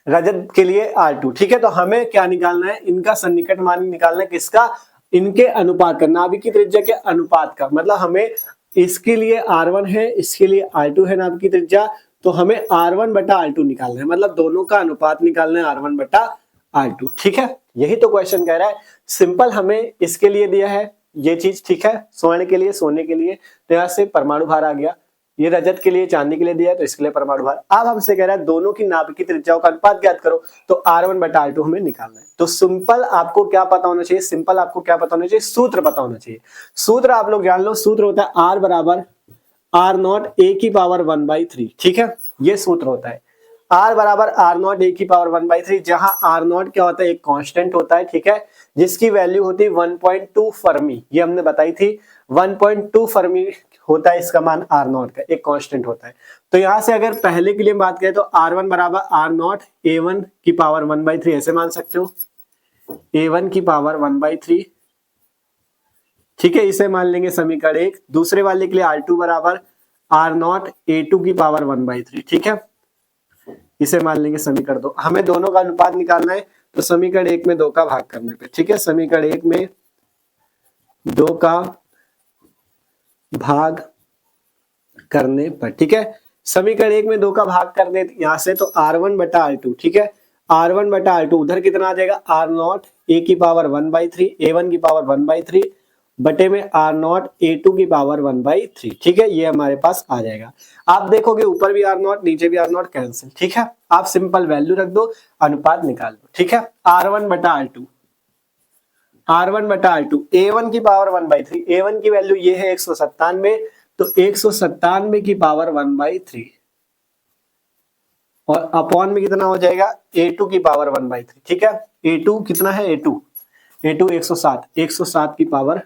रजत के लिए R2। ठीक है, तो हमें क्या निकालना है, इनका सन्निकट मान निकालना है, किसका, इनके अनुपात का, नाभिकीय त्रिज्या के अनुपात का, मतलब हमें इसके लिए R1 है, इसके लिए R2 है नाभ की त्रिज्या, तो हमें R1 बटा R2 निकालना है, मतलब दोनों का अनुपात निकालना है R1 बटा R2। ठीक है, यही तो क्वेश्चन कह रहा है। सिंपल हमें इसके लिए दिया है ये चीज, ठीक है, स्वर्ण के लिए, सोने के लिए, तो यहाँ से परमाणु भार आ गया। ये रजत के लिए, चांदी के लिए दिया है, तो इसके लिए परमाणु भार। अब हमसे कह रहा है दोनों की नाभिकीय त्रिज्याओं का अनुपात ज्ञात करो, तो R1 बटा R2 हमें निकालना है। तो सिंपल आपको क्या पता होना चाहिए, सिंपल आपको क्या पता होना चाहिए, सूत्र पता होना चाहिए। सूत्र आप लोग जान लो, सूत्र होता है R बराबर R0 a की पावर 1/3। ठीक है, ये सूत्र होता है R बराबर R0 a की पावर 1/3, जहां R0 क्या होता है, एक कांस्टेंट होता है, ठीक है, जिसकी वैल्यू होती है 1.2 फर्मी, ये हमने बताई थी। 1.2 फर्मी होता है इसका मान R0 का, एक कांस्टेंट होता है। तो यहां से अगर पहले के लिए बात करें तो R1 बराबर R0 a1 की पावर 1/3 ऐसे मान सकते हो, a1 की पावर 1/3। ठीक है, इसे मान लेंगे समीकरण 1। दूसरे वाले के लिए R2 बराबर R0 a2 की पावर 1/3। ठीक है, इसे मान लेंगे समीकरण 2। हमें दोनों का अनुपात निकालना है, तो समीकरण 1 में 2 का भाग करने पे, ठीक है, समीकरण 1 में 2 का भाग करने पर, ठीक है, समीकरण 1 में 2 का भाग करने यहां से, तो R1 बटा R2, ठीक है, R1 बटा R2 उधर कितना आ जाएगा, R0 a की पावर 1/3, a1 की पावर 1/3 बटे में R0 a2 की पावर 1/3। ठीक है, ये हमारे पास आ जाएगा। आप देखोगे ऊपर भी R0 नीचे भी R0 कैंसिल। ठीक है, आप सिंपल वैल्यू रख दो, अनुपात निकाल दो। ठीक है, R1 बटा R2, R1 बटा R2, a1 की पावर 1/3, a1 की वैल्यू ये है 197, तो 197 की पावर 1/3 और अपॉन में कितना हो जाएगा, a2 की पावर 1/3। ठीक है, a2 कितना है, a2 107, 107 की पावर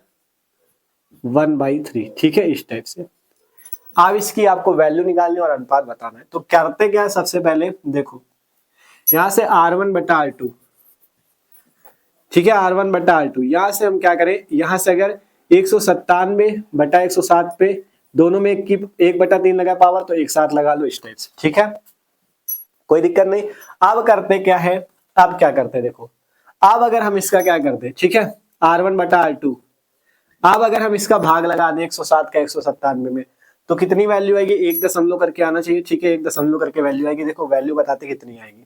1/3। ठीक है, इस टाइप से अब इसकी आपको वैल्यू निकालनी और अनुपात बताना है। तो करते क्या है, सबसे पहले देखो यहां से R1 बटा R2, ठीक है, R1 बटा R2, यहां से हम क्या करें, यहां से अगर 197 बटा 107 पे दोनों में 1/3 लगा पावर, तो एक साथ लगा लो इस टाइप से। ठीक है, कोई दिक्कत नहीं। अब करते क्या है, अब क्या करते देखो, अब अगर हम इसका क्या करते, ठीक है, R1 बटा R2, अब अगर हम इसका भाग लगा दें 107 का 197 में, तो कितनी वैल्यू आएगी, 1 दशमलव करके आना चाहिए। ठीक है, 1 दशमलव करके वैल्यू आएगी। देखो वैल्यू बताते कितनी आएगी।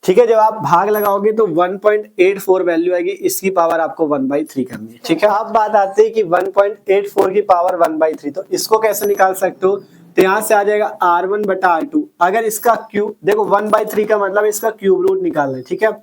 ठीक है, जब आप भाग लगाओगे तो 1.84 वैल्यू आएगी, इसकी पावर आपको 1/3 करनी है। ठीक है, अब बात आती है कि 1.84 की पावर 1/3, तो इसको कैसे निकाल सकते हो, तो यहां से आ जाएगा R1 बटा R2। अगर इसका क्यूब देखो, 1/3 का मतलब इसका क्यूब रूट निकालना है। ठीक है,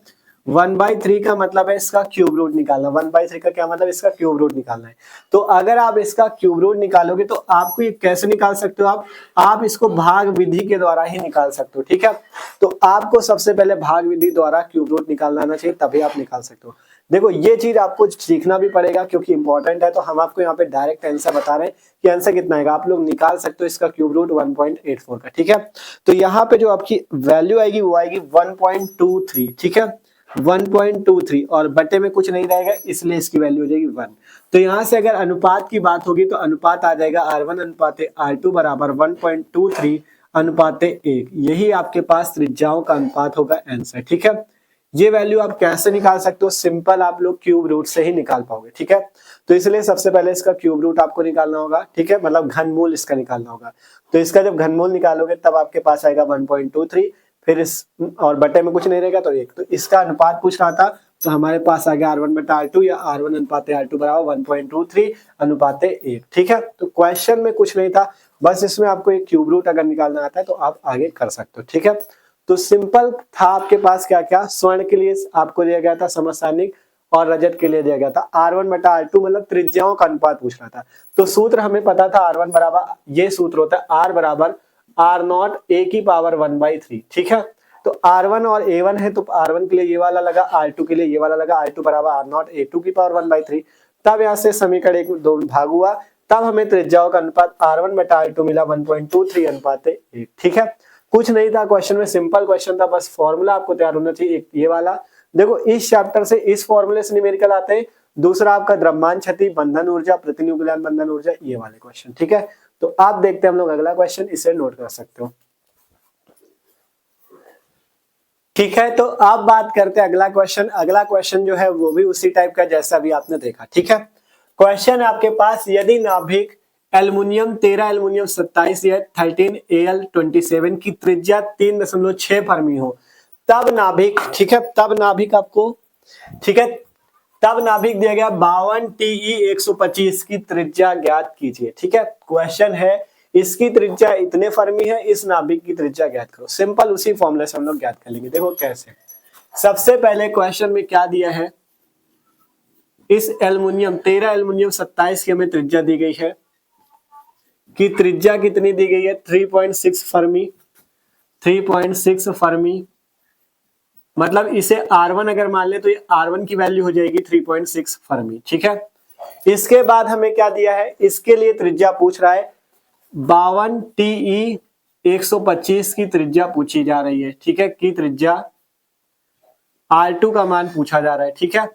1/3 का मतलब है इसका क्यूब रूट निकालना, 1/3 का क्या मतलब, इसका क्यूब रूट निकालना है। तो अगर आप इसका क्यूब रूट निकालोगे तो आपको ये कैसे निकाल सकते हो, आप इसको भाग विधि के द्वारा ही निकाल सकते हो। ठीक है, तो आपको सबसे पहले भाग विधि द्वारा क्यूब रूट निकालना आना चाहिए, तभी आप निकाल सकते हो। देखो ये चीज आपको सीखना भी पड़ेगा क्योंकि इंपॉर्टेंट है, तो हम आपको यहाँ पे डायरेक्ट आंसर बता रहे हैं कि आंसर कितना आएगा। आप लोग निकाल सकते हो इसका क्यूब रूट 1.84 का। ठीक है, तो यहाँ पे जो आपकी वैल्यू आएगी वो आएगी 1.23। ठीक है, 1.23 और बटे में कुछ नहीं रहेगा, इसलिए इसकी वैल्यू हो जाएगी 1। तो यहां से अगर अनुपात की बात होगी तो अनुपात आ जाएगा R1 अनुपात R2 बराबर 1.23 अनुपात 1। यही आपके पास त्रिज्याओं का अनुपात होगा आंसर। ठीक है, ये वैल्यू आप कैसे निकाल सकते हो, सिंपल आप लोग क्यूब रूट से ही निकाल पाओगे। ठीक है, तो इसलिए सबसे पहले इसका क्यूब रूट आपको निकालना होगा। ठीक है, मतलब घनमूल इसका निकालना होगा। तो इसका जब घनमूल निकालोगे तब आपके पास आएगा 1.23, फिर इस और बटे में कुछ नहीं रहेगा तो 1। तो इसका अनुपात पूछ रहा था, तो हमारे पास आ गया R1 बटा R2 या R1 अनुपात R2 बराबर 1.23 अनुपात 1। ठीक है, तो क्वेश्चन में कुछ नहीं था, बस इसमें आपको एक क्यूब रूट अगर निकालना आता है तो आप आगे कर सकते हो। ठीक है, तो सिंपल था आपके पास क्या क्या, स्वर्ण के लिए आपको दिया गया था समस्थानिक और रजत के लिए दिया गया था R1 बटा R2, मतलब त्रिज्याओं का अनुपात पूछ रहा था। तो सूत्र हमें पता था R1 बराबर, ये सूत्र होता है R बराबर R0 a की पावर 1/3। ठीक है, तो R1 और A1 है, तो R1 के लिए ये वाला लगा, R2 के लिए ये वाला लगा, R2 बराबर R0 a2 की पावर 1/3। तब यहाँ से समीकरण 1 में 2 भाग हुआ, तब हमें त्रिज्याओं का अनुपात R1 बटा R2 मिला 1.23 अनुपात 1। ठीक है, कुछ नहीं था क्वेश्चन में, सिंपल क्वेश्चन था, बस फॉर्मूला आपको तैयार होना चाहिए। एक ये वाला देखो, इस चैप्टर से इस फॉर्मूले से न्यूमेरिकल आते हैं। दूसरा आपका द्रव्यमान क्षति, बंधन ऊर्जा, प्रतिन्यूक्लियन बंधन ऊर्जा, ये वाले क्वेश्चन। ठीक है, तो आप देखते हैं हम लोग अगला क्वेश्चन, इसे नोट कर सकते हो। ठीक है, तो अब बात करते हैं अगला क्वेश्चन। अगला क्वेश्चन जो है वो भी उसी टाइप का जैसा अभी आपने देखा। ठीक है, क्वेश्चन आपके पास, यदि नाभिक एल्युमिनियम 13 एल्युमिनियम 27 या 13Al27 की त्रिज्या 3.6 फर्मी हो, तब नाभिक, ठीक है, तब नाभिक आपको, ठीक है, तब नाभिक दिया गया 52Te125 की त्रिज्या ज्ञात कीजिए। ठीक है, क्वेश्चन है इसकी त्रिज्या इतने फर्मी है, इस नाभिक की त्रिज्या ज्ञात करो। सिंपल उसी फॉर्मूले से हम लोग ज्ञात कर लेंगे। देखो कैसे। सबसे पहले क्वेश्चन में क्या दिया है, इस एल्युमिनियम 13 एल्युमिनियम 27 की हमें त्रिज्या दी गई है, कि त्रिज्या कितनी दी गई है, 3.6 फर्मी। 3.6 फर्मी मतलब इसे R1 अगर मान ले तो ये R1 की वैल्यू हो जाएगी 3.6 फर्मी। ठीक है, इसके बाद हमें क्या दिया है, इसके लिए त्रिज्या पूछ रहा है 52Te125 की त्रिज्या पूछी जा रही है। ठीक है, की त्रिज्या R2 का मान पूछा जा रहा है। ठीक है,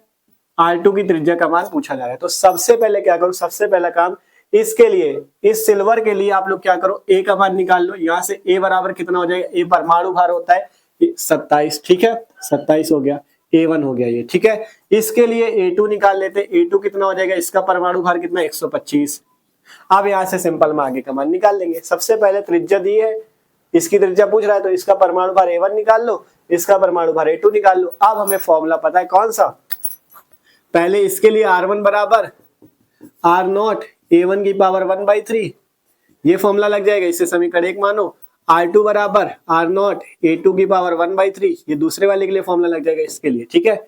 R2 की त्रिज्या का मान पूछा जा रहा है। तो सबसे पहले क्या करो, सबसे पहला काम, इसके लिए, इस सिल्वर के लिए आप लोग क्या करो, A का मान निकाल लो। यहां से A बराबर कितना हो जाएगा, A परमाणु भार होता है 27। ठीक है, 27 हो गया, A1 हो गया ये। ठीक है, इसके लिए A2 निकाल लेते। A2 कितना हो जाएगा, इसका परमाणु भार कितना, 125। अब यहां से सिंपल में आगे का मान निकाल लेंगे। सबसे पहले त्रिज्या दी है, इसकी त्रिज्या पूछ रहा है, तो इसका परमाणु भार A1 निकाल लो, इसका परमाणु भार A2 निकाल लो। अब हमें फॉर्मूला पता है कौन सा, पहले इसके लिए R1 बराबर R0 A1 की पावर 1/3, ये फॉर्मूला लग जाएगा, इसे समीकरण 1 मानो। R2 बराबर R0 A2 की पावर 1/3, ये दूसरे वाले के लिए फॉर्मूला लग जाएगा इसके लिए। ठीक है,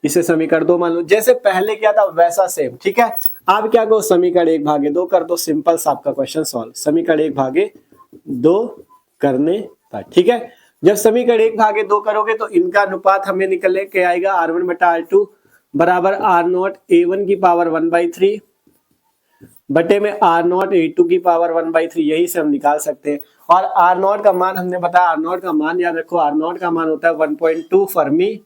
इसे समीकरण 2 मान लो। जैसे पहले क्या था वैसा सेम। ठीक है, अब क्या करो, समीकरण 1/2 कर दो। सिंपल सा आपका क्वेश्चन सॉल्व, समीकरण 1/2 करने पर। ठीक है, जब समीकरण 1/2 करोगे तो इनका अनुपात हमें निकल के आएगा R1 बटा R2 बराबर R0 A1 की पावर 1/3 बटे में R0 A2 की पावर 1/3, यही से हम निकाल सकते हैं। और R0 का मान हमने बताया, R0 का मान याद रखो, R0 का मान होता है 1.2 फर्मी,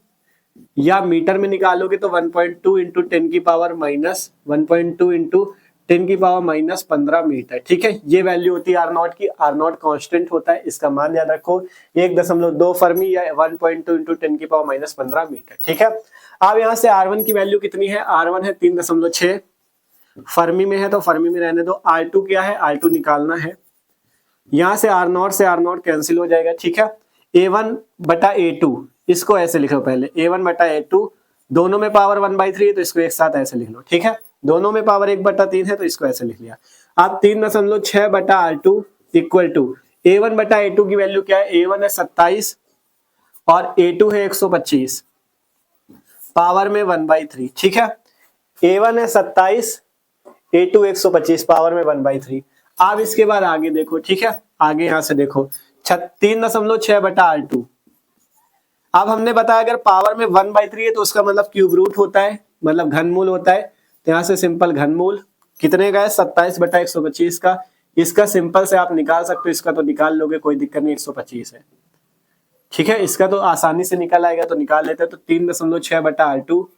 या मीटर में निकालोगे तो 1.2 इंटू 10 की पावर माइनस 1.2 इंटू 10 की पावर माइनस 15 मीटर। ठीक है, ये वैल्यू होती है R0 की। R0 कांस्टेंट होता है, इसका मान याद रखो 1.2 फर्मी या 1.2 इंटू 10 की पावर माइनस 15 मीटर। ठीक है, अब यहाँ से R1 की वैल्यू कितनी है, R1 है 3.6 फर्मी में है, तो फर्मी में रहने दो। R2 क्या है, R2 निकालना है। यहां से R0 कैंसिल हो जाएगा। ठीक है, A1 बटा A2, इसको ऐसे लिखो पहले, A1 बटा A2, दोनों में पावर 1/3 है तो इसको एक साथ ऐसे लिख लो। ठीक है, दोनों में पावर 1/3 है तो इसको ऐसे लिख लिया। अब 3.6 बटा R2 इक्वल टू A1 बटा A2 की वैल्यू क्या है, A1 है 27 और A2 है 125, पावर में 1/3। ठीक है, A1 है 27, A2 125, पावर में 1/3। अब इसके बाद आगे देखो। ठीक है, आगे यहां से देखो 3.6 बटा R2। अब हमने बताया अगर पावर में 1/3 है तो उसका मतलब क्यूब रूट होता है, मतलब घनमूल होता है। तो यहां से सिंपल घनमूल कितने का है, 27 बटा 125 का। इसका सिंपल से आप निकाल सकते हो, इसका तो निकाल लोगे, कोई दिक्कत नहीं, 125 है। ठीक है, इसका तो आसानी से निकल आएगा, तो निकाल लेते हैं। तो 3.6 बटा R2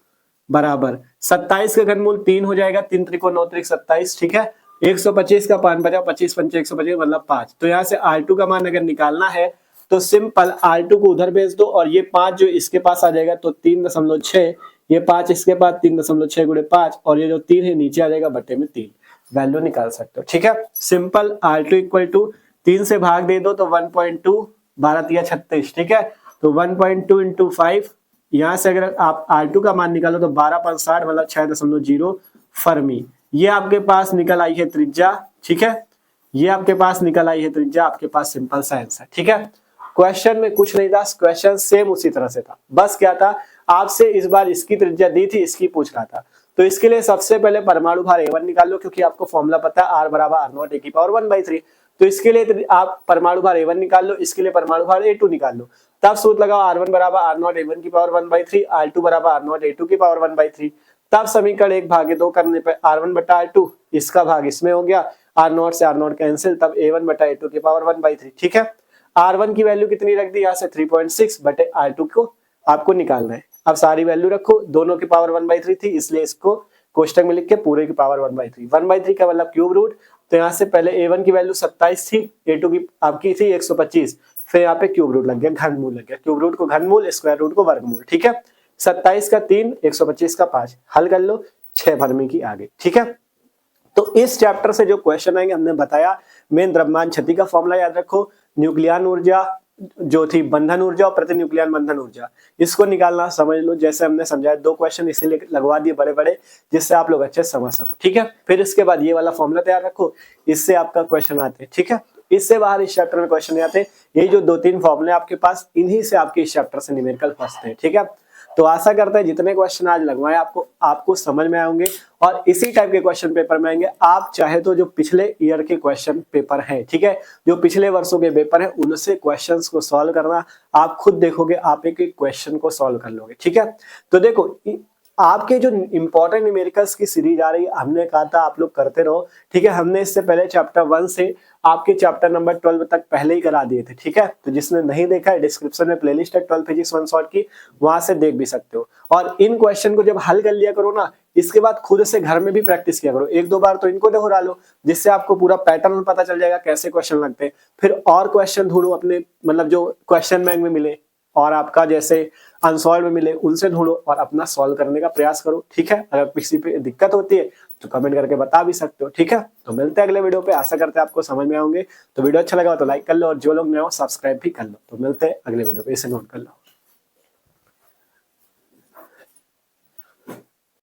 बराबर 27 का घनमूल 3 हो जाएगा, 3 त्रिको 9 त्रिक 27। ठीक है, 125 का 5 बचा, 25 पंचे 125 मतलब 5। तो यहाँ से R2 का मान अगर निकालना है तो सिंपल R2 को उधर भेज दो, और ये 5 जो इसके पास आ जाएगा, तो 3.6, ये 5 इसके पास, 3.6 गुणे 5, और ये जो 3 है नीचे आ जाएगा बटे में 3, वैल्यू निकाल सकते हो। ठीक है, सिंपल R2 इक्वल टू 3 से भाग दे दो तो 1.2, 12 तिया 36। ठीक है, तो 1.2 इंटू 5, यहां से अगर आप R2 का मान निकालो तो 12.60 मतलब 6.0 फर्मी। ये आपके पास निकल आई है त्रिज्या। ठीक है, ये आपके पास निकल आई है त्रिज्या, आपके पास सिंपल सा आंसर। ठीक है, क्वेश्चन में कुछ नहीं था, क्वेश्चन सेम उसी तरह से था, बस क्या था, आपसे इस बार इसकी त्रिज्या दी थी, इसकी पूछ रहा था। तो इसके लिए सबसे पहले परमाणु भार A1 निकाल लो, क्योंकि आपको फॉर्मूला पता है R बराबर R0 A की पावर 1/3। तो इसके लिए आप परमाणु भार A1 निकाल लो, इसके लिए परमाणु भार A2 निकाल लो। तब सूत्र लगाओ R1 बराबर R0 A1 की पावर 1/3, R2 बराबर R0 A2 की पावर 1/3। तब समीकरण 1/2 करने पर R1 बटा R2, इसका भाग इसमें हो गया, R0 से R0 कैंसिल, तब A1 बटा A2 की पावर 1/3। ठीक है, R1 की वैल्यू कितनी रख दी, यहाँ से 3.6 बटे R2 को आपको निकालना है। अब सारी वैल्यू रखो, दोनों की पावर 1/3 थी, इसलिए इसको कोष्टक में लिख के पूरे की पावर 1/3। 1/3 का मतलब क्यूब रूट। तो यहाँ से पहले A1 की वैल्यू 27 थी, A2 की आपकी थी 125, फिर यहाँ पे क्यूब रूट लग गया, घनमूल लग गया, क्यूब रूट को घनमूल, स्क्वायर रूट को वर्गमूल। ठीक है, 27 का 3, 125 का 5, हल कर लो, 6 फर्मी की आ गई। ठीक है, तो इस चैप्टर से जो क्वेश्चन आएंगे हमने बताया, मेन द्रव्यमान क्षति का फॉर्मूला याद रखो, न्यूक्लियन ऊर्जा जो थी बंधन ऊर्जा और प्रति न्यूक्लियन बंधन ऊर्जा, इसको निकालना समझ लो। जैसे हमने समझाया 2 क्वेश्चन इसीलिए लगवा दिए बड़े बड़े, जिससे आप लोग अच्छे से समझ सको। ठीक है, फिर इसके बाद ये वाला फॉर्मूला तैयार रखो, इससे आपका क्वेश्चन आते हैं। ठीक है, इससे बाहर इस चैप्टर में क्वेश्चन नहीं आते, यही जो 2-3 फॉर्मूले आपके पास, इन्हीं से आपके इस चैप्टर से न्यूमेरिकल फंसते हैं। ठीक है, तो आशा करते हैं जितने क्वेश्चन आज लगवाए आपको समझ में आएंगे और इसी टाइप के क्वेश्चन पेपर में आएंगे। आप चाहे तो जो पिछले ईयर के क्वेश्चन पेपर हैं, ठीक है, जो पिछले वर्षों के पेपर हैं, उनसे क्वेश्चंस को सॉल्व करना, आप खुद देखोगे आप एक एक क्वेश्चन को सॉल्व कर लोगे। ठीक है, तो देखो आपके जो इंपॉर्टेंट न्यूमेरिकल्स की सीरीज आ रही है, हमने कहा था आप लोग करते रहो। ठीक है, हमने इससे पहले चैप्टर 1 से आपके चैप्टर नंबर 12 तक पहले ही करा दिए थे। ठीक है, तो जिसने नहीं देखा है डिस्क्रिप्शन में प्लेलिस्ट है 12 फिजिक्स 1 शॉट की, वहां से देख भी सकते हो। और इन क्वेश्चन को जब हल कर लिया करो ना, इसके बाद खुद से घर में भी प्रैक्टिस किया करो, 1-2 बार तो इनको दोहरा लो, जिससे आपको पूरा पैटर्न पता चल जाएगा कैसे क्वेश्चन लगते हैं। फिर और क्वेश्चन ढूंढो अपने, मतलब जो क्वेश्चन बैंक में मिले और आपका जैसे अनसॉल्व में मिले, उनसे ढूंढो और अपना सॉल्व करने का प्रयास करो। ठीक है, अगर किसी पे दिक्कत होती है तो कमेंट करके बता भी सकते हो। ठीक है, तो मिलते हैं अगले वीडियो पे, आशा करते हैं आपको समझ में आएंगे। तो वीडियो अच्छा लगा तो लाइक कर लो और जो लोग नए हो सब्सक्राइब भी कर लो। तो मिलते हैं अगले वीडियो पे, इसे नोट कर लो।